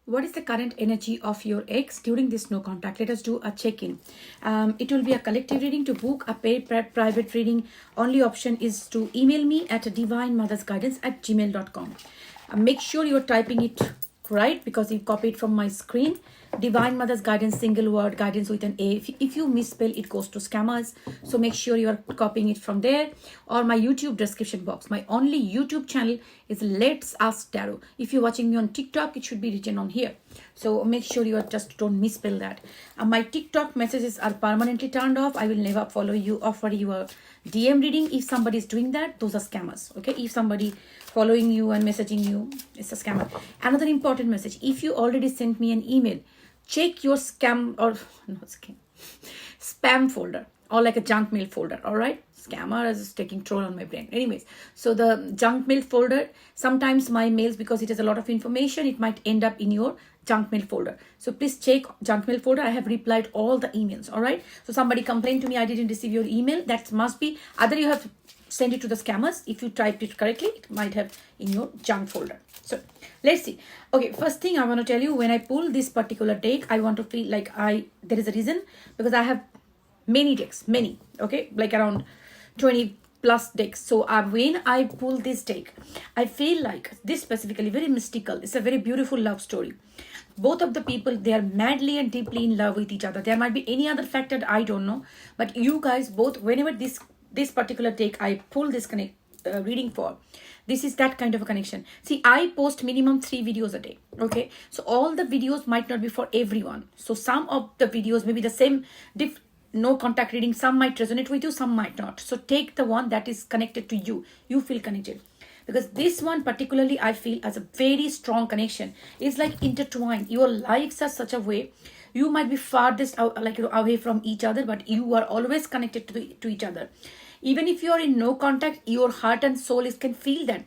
What is the current energy of your ex during this no contact? Let us do a check-in. It will be a collective reading. To book a paid private reading, only option is to email me at divinemothersguidance@gmail.com. Make sure you're typing it right because you copy it from my screen. Divine Mother's Guidance, single word, guidance with an A. If you misspell, it goes to scammers. So make sure you are copying it from there, or my YouTube description box. My only YouTube channel is Let's Ask Tarot. If you're watching me on TikTok, it should be written on here. So make sure you just don't misspell that. My TikTok messages are permanently turned off. I will never follow you, offer you a DM reading. If somebody is doing that, those are scammers. Okay, if somebody following you and messaging you, it's a scammer. Another important message: if you already sent me an email, check your spam folder, or like a junk mail folder. All right, scammer is taking troll on my brain. Anyways, so the junk mail folder, sometimes my mails, because it has a lot of information, it might end up in your junk mail folder. So please check junk mail folder. I have replied all the emails. All right, so somebody complained to me, I didn't receive your email. That must be either you have send it to the scammers. If you typed it correctly, it might have in your junk folder. So let's see. Okay, first thing I want to tell you, when I pull this particular deck, I want to feel like there is a reason, because I have many decks, okay, like around 20 plus decks. So when I pull this deck, I feel like this specifically very mystical. It's a very beautiful love story. Both of the people, they are madly and deeply in love with each other. There might be any other factor, I don't know, but you guys both, whenever this particular deck I pull this reading for, this is that kind of a connection. See, I post minimum 3 videos a day. Okay, so all the videos might not be for everyone. So some of the videos may be the same no contact reading. Some might resonate with you, some might not. So take the one that is connected to you. You feel connected, because this one particularly I feel as a very strong connection. It's like intertwined. Your lives are such a way. You might be farthest out, like away from each other, but you are always connected to each other. Even if you are in no contact, your heart and soul can feel that.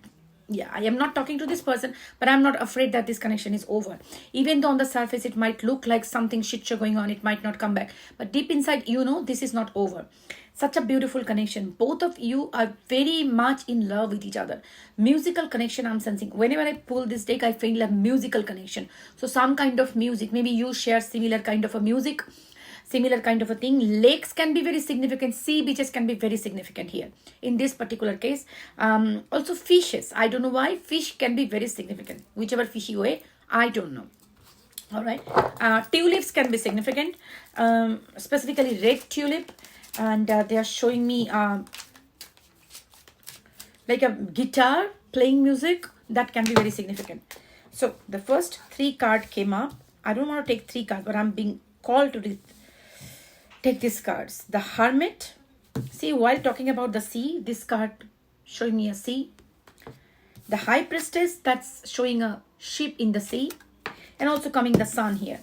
Yeah, I am not talking to this person, but I'm not afraid that this connection is over. Even though on the surface it might look like something shit show going on, it might not come back, but deep inside, this is not over. Such a beautiful connection. Both of you are very much in love with each other. Musical connection I'm sensing. Whenever I pull this deck, I feel a musical connection. So some kind of music, maybe you share similar kind of a music, similar kind of a thing. Lakes can be very significant. Sea beaches can be very significant here in this particular case. Also fishes, I don't know why fish can be very significant, whichever fishy way, I don't know. All right, tulips can be significant, specifically red tulip, and they are showing me like a guitar playing music. That can be very significant. So the first 3 cards came up. I don't want to take 3 cards, but I'm being called to take these cards. The Hermit. See, while talking about the sea, this card showing me a sea. The High Priestess, that's showing a ship in the sea. And also coming the Sun here.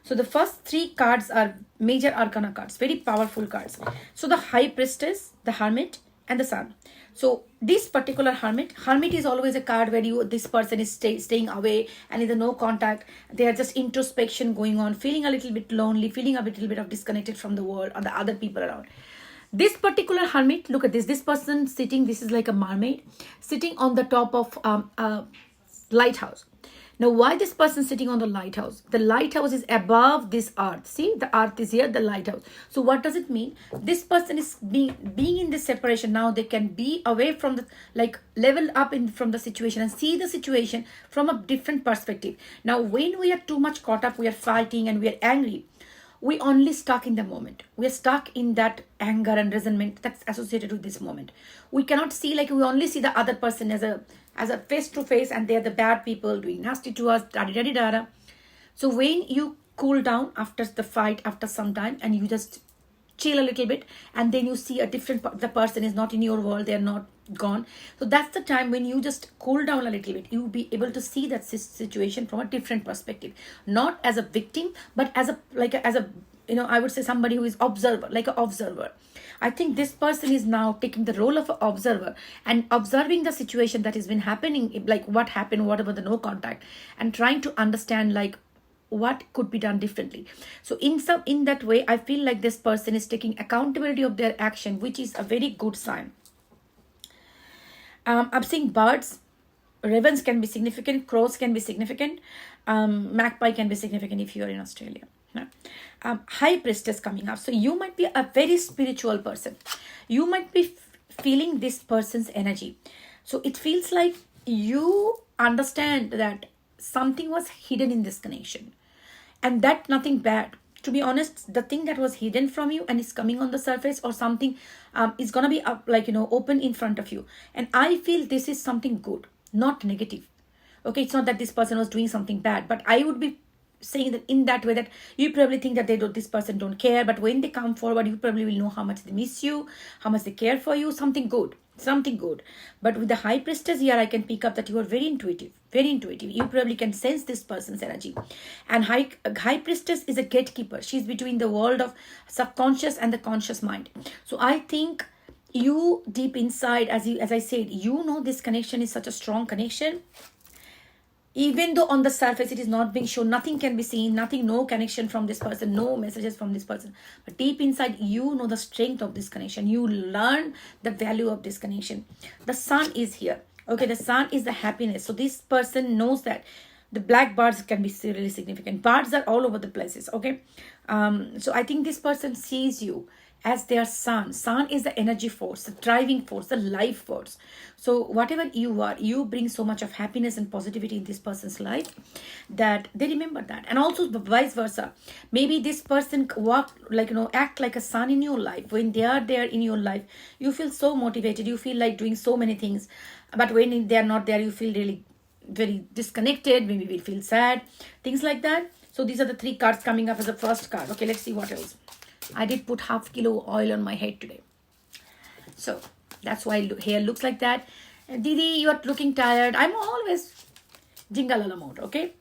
So the first 3 cards are major arcana cards, very powerful cards. So the High Priestess, the Hermit, and the Sun. So this particular Hermit is always a card where this person is staying away and in the no contact. They are just introspection going on, feeling a little bit lonely, feeling a little bit of disconnected from the world or the other people around. This particular Hermit, look at this. This person sitting, this is like a mermaid, sitting on the top of a lighthouse. Now, why this person sitting on the lighthouse? The lighthouse is above this earth. See, the earth is here, the lighthouse. So what does it mean? This person is being in this separation. Now they can be away from the, like, level up from the situation and see the situation from a different perspective. Now, when we are too much caught up, we are fighting and we are angry, we only stuck in the moment. We are stuck in that anger and resentment that's associated with this moment. We cannot see, like, we only see the other person as a face to face, and they're the bad people doing nasty to us. Da-da-da-da-da. So when you cool down after the fight, after some time, and you just chill a little bit, and then you see a different the person is not in your world, they're not gone. So that's the time when you just cool down a little bit. You'll be able to see that situation from a different perspective, not as a victim, but as a I would say somebody who is observer, like an observer. I think this person is now taking the role of an observer and observing the situation that has been happening, like what happened, what about the no contact, and trying to understand, like, what could be done differently. So in that way, I feel like this person is taking accountability of their action, which is a very good sign. I'm seeing birds. Ravens can be significant, crows can be significant. Magpie can be significant if you are in Australia. Yeah. High priestess coming up. So you might be a very spiritual person. You might be feeling this person's energy. So it feels like you understand that something was hidden in this connection, and that nothing bad. To be honest, the thing that was hidden from you and is coming on the surface, or something is gonna be up, like, open in front of you. And I feel this is something good, not negative. Okay, it's not that this person was doing something bad, but I would be saying that in that way, that you probably think that this person don't care, but when they come forward, you probably will know how much they miss you, how much they care for you. Something good, something good. But with the high priestess here, I can pick up that you are very intuitive, very intuitive. You probably can sense this person's energy. And high priestess is a gatekeeper. She's between the world of subconscious and the conscious mind. So I think you deep inside, as I said, this connection is such a strong connection. Even though on the surface it is not being shown, nothing can be seen, nothing, no connection from this person, no messages from this person. But deep inside, the strength of this connection. You learn the value of this connection. The sun is here. Okay, the sun is the happiness. So this person knows that the black birds can be really significant. Birds are all over the places. Okay, so I think this person sees you as their sun. Sun is the energy force, the driving force, the life force. So whatever you are, you bring so much of happiness and positivity in this person's life that they remember that. And also vice versa. Maybe this person act like a sun in your life. When they are there in your life, you feel so motivated. You feel like doing so many things. But when they are not there, you feel really very disconnected. Maybe we feel sad. Things like that. So these are the 3 cards coming up as a first card. Okay, let's see what else. I did put half kilo oil on my head today. So that's why hair looks like that. Didi, you are looking tired. I'm always jingalala mode, okay?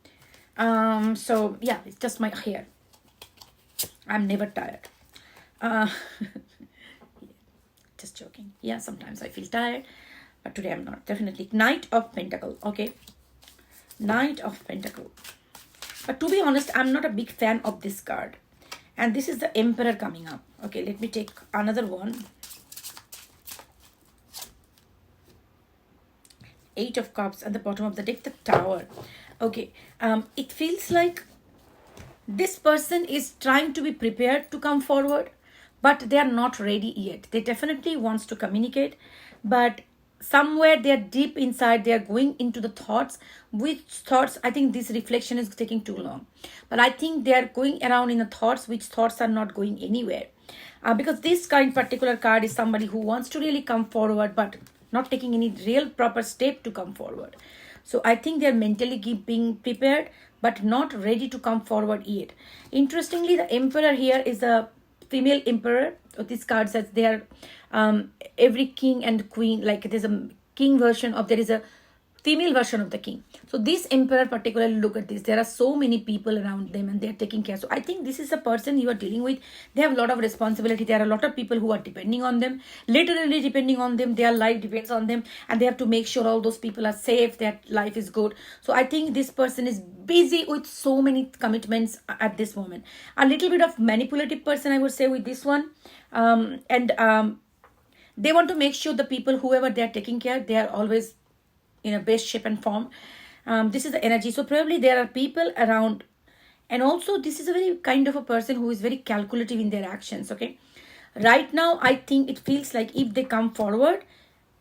So yeah, it's just my hair. I'm never tired. Just joking. Yeah, sometimes I feel tired, but today I'm not. Definitely. Knight of Pentacle, okay? Knight of Pentacle. But to be honest, I'm not a big fan of this card. And this is the Emperor coming up. Okay, let me take another one. 8 of Cups at the bottom of the deck, the Tower. Okay, it feels like this person is trying to be prepared to come forward, but they are not ready yet. They definitely wants to communicate, but somewhere they're deep inside, they're going into the thoughts. Which thoughts? I think this reflection is taking too long, but I think they're going around in the thoughts, which thoughts are not going anywhere, because this particular card is somebody who wants to really come forward, but not taking any real proper step to come forward. So I think they're mentally being prepared, but not ready to come forward yet. Interestingly, the Emperor here is a female emperor. So this card says they are every king and queen, like there's a king version of, there is a female version of the king. So this emperor particularly, look at this, there are so many people around them and they're taking care. So I think this is a person you are dealing with. They have a lot of responsibility. There are a lot of people who are depending on them, literally depending on them. Their life depends on them, and they have to make sure all those people are safe, their life is good. So I think this person is busy with so many commitments at this moment. A little bit of manipulative person, I would say, with this one. They want to make sure the people, whoever they are taking care, they are always in a best shape and form. This is the energy. So probably there are people around, and also this is a very kind of a person who is very calculative in their actions. Okay, right now I think it feels like if they come forward,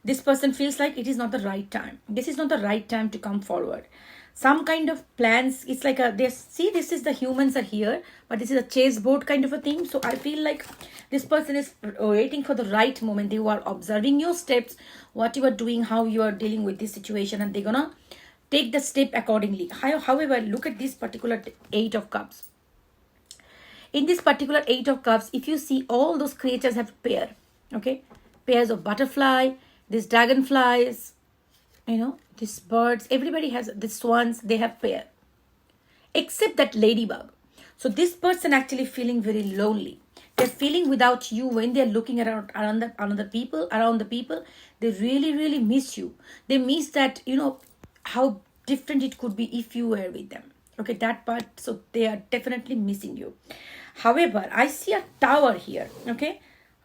this person feels like it is not the right time. This is not the right time to come forward. Some kind of plans, it's like this is the humans are here, but this is a chessboard kind of a thing. So I feel like this person is waiting for the right moment. They are observing your steps, what you are doing, how you are dealing with this situation, and they're gonna take the step accordingly. However, look at this particular 8 of Cups. In this particular 8 of Cups, if you see, all those creatures have pair, okay, pairs of butterfly, these dragonflies, these birds, everybody has the swans, they have pair, except that ladybug. So this person actually feeling very lonely. They're feeling without you. When they're looking around the people, they really, really miss you. They miss that, how different it could be if you were with them. Okay, that part. So they are definitely missing you. However, I see a tower here.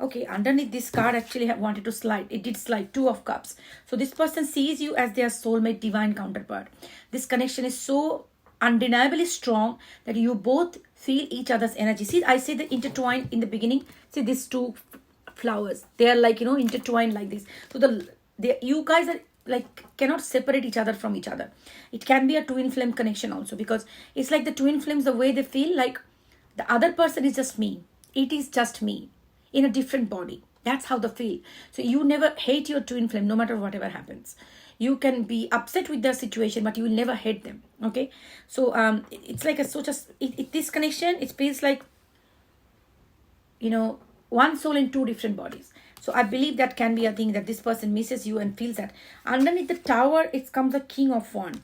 Okay, underneath this card, actually I wanted to slide. It did slide 2 of Cups. So this person sees you as their soulmate, divine counterpart. This connection is so undeniably strong that you both feel each other's energy. See, I say the intertwined in the beginning. See, these two flowers, they are like, intertwined like this. So you guys are like cannot separate each other from each other. It can be a twin flame connection also, because it's like the twin flames, the way they feel like the other person is just me. It is just me in a different body. That's how they feel. So you never hate your twin flame, no matter whatever happens. You can be upset with their situation, but you will never hate them. Okay. So it's like this connection, it feels like, one soul in two different bodies. So I believe that can be a thing, that this person misses you and feels that. Underneath the tower, it comes the King of Wands.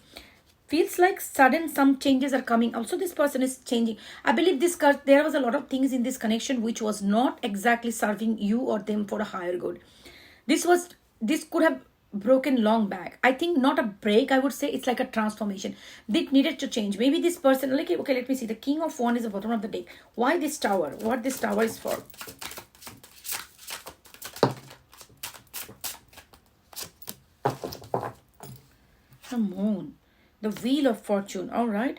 Feels like sudden some changes are coming. Also, this person is changing. I believe there was a lot of things in this connection which was not exactly serving you or them for a higher good. This could have broken long back. I think not a break, I would say it's like a transformation. It needed to change. Maybe this person, like, okay, let me see. The King of Wands is the bottom of the deck. Why this tower? What this tower is for? The Moon. The Wheel of Fortune. All right.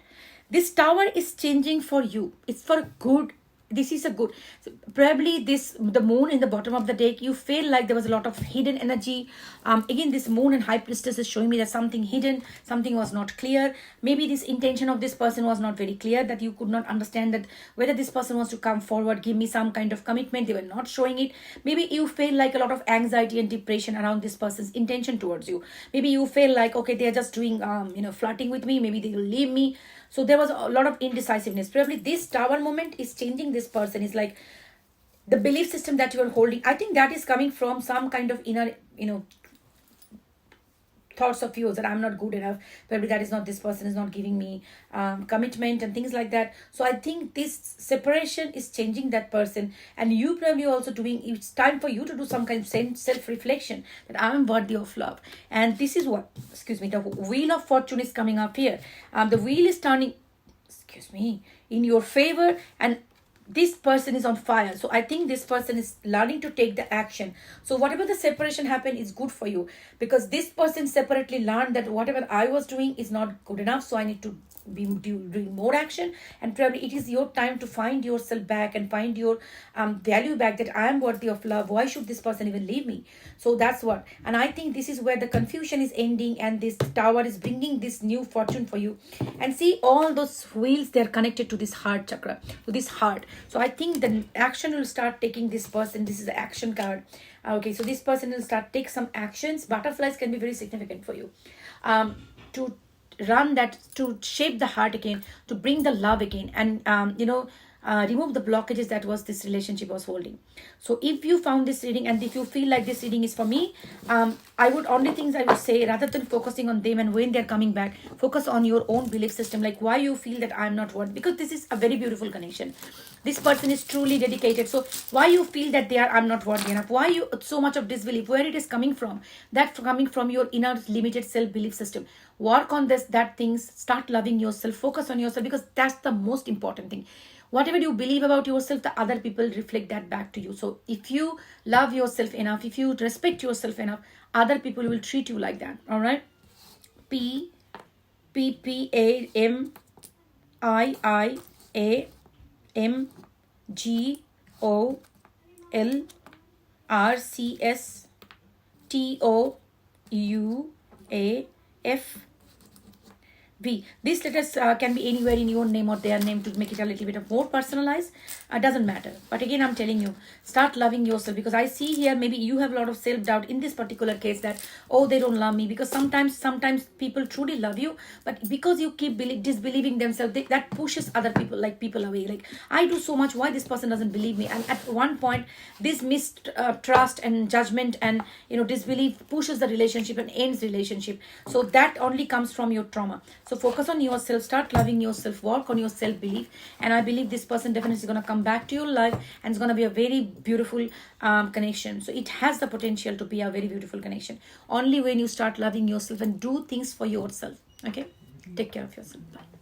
This tower is changing for you. It's for good. This is a good. So probably the Moon in the bottom of the deck, you feel like there was a lot of hidden energy. Again, this Moon and High Priestess is showing me that something hidden, something was not clear. Maybe this intention of this person was not very clear, that you could not understand that whether this person wants to come forward, give me some kind of commitment. They were not showing it. Maybe you feel like a lot of anxiety and depression around this person's intention towards you. Maybe you feel like, okay, they're just doing, flirting with me. Maybe they will leave me. So there was a lot of indecisiveness. Probably this tower moment is changing this person. It's like the belief system that you are holding. I think that is coming from some kind of inner, thoughts of yours that I'm not good enough. Probably that is not, this person is not giving me commitment and things like that. So I think this separation is changing that person. And you probably also it's time for you to do some kind of self-reflection that I'm worthy of love. And this is what, the Wheel of Fortune is coming up here. The wheel is turning, in your favor, and this person is on fire. So I think this person is learning to take the action. So whatever the separation happened is good for you, because this person separately learned that whatever I was doing is not good enough. So I need to be doing more action, and probably it is your time to find yourself back and find your value back, that I am worthy of love. Why should this person even leave me? So that's what, and I think this is where the confusion is ending, and this tower is bringing this new fortune for you. And see, all those wheels, they're connected to this heart chakra, to this heart. So I think the action will start taking this person. This is the action card. Okay, so this person will start take some actions. Butterflies can be very significant for you, to run that, to shape the heart again, to bring the love again, and remove the blockages that was this relationship was holding. So if you found this reading, and if you feel like this reading is for me, I would say, rather than focusing on them and when they're coming back, focus on your own belief system, like why you feel that I'm not worthy, because this is a very beautiful connection. This person is truly dedicated. So why you feel that I'm not worthy enough, why you so much of disbelief, where it is coming from, that coming from your inner limited self belief system. Work on that things, start loving yourself, focus on yourself, because that's the most important thing. Whatever you believe about yourself, the other people reflect that back to you. So if you love yourself enough, if you respect yourself enough, other people will treat you like that. All right. P P A M I A M G O L R C S T O U A F V. These letters can be anywhere in your name or their name to make it a little bit of more personalized. Doesn't matter. But again, I'm telling you, start loving yourself, because I see here maybe you have a lot of self-doubt in this particular case, that, oh, they don't love me, because sometimes people truly love you, but because you keep disbelieving themselves, that pushes other people away. Like, I do so much, why this person doesn't believe me? And at one point, this mistrust and judgment and disbelief pushes the relationship and ends relationship. So that only comes from your trauma. So focus on yourself, start loving yourself, work on your self-belief. And I believe this person definitely is going to come back to your life, and it's going to be a very beautiful connection. So it has the potential to be a very beautiful connection. Only when you start loving yourself and do things for yourself. Okay? Take care of yourself. Bye.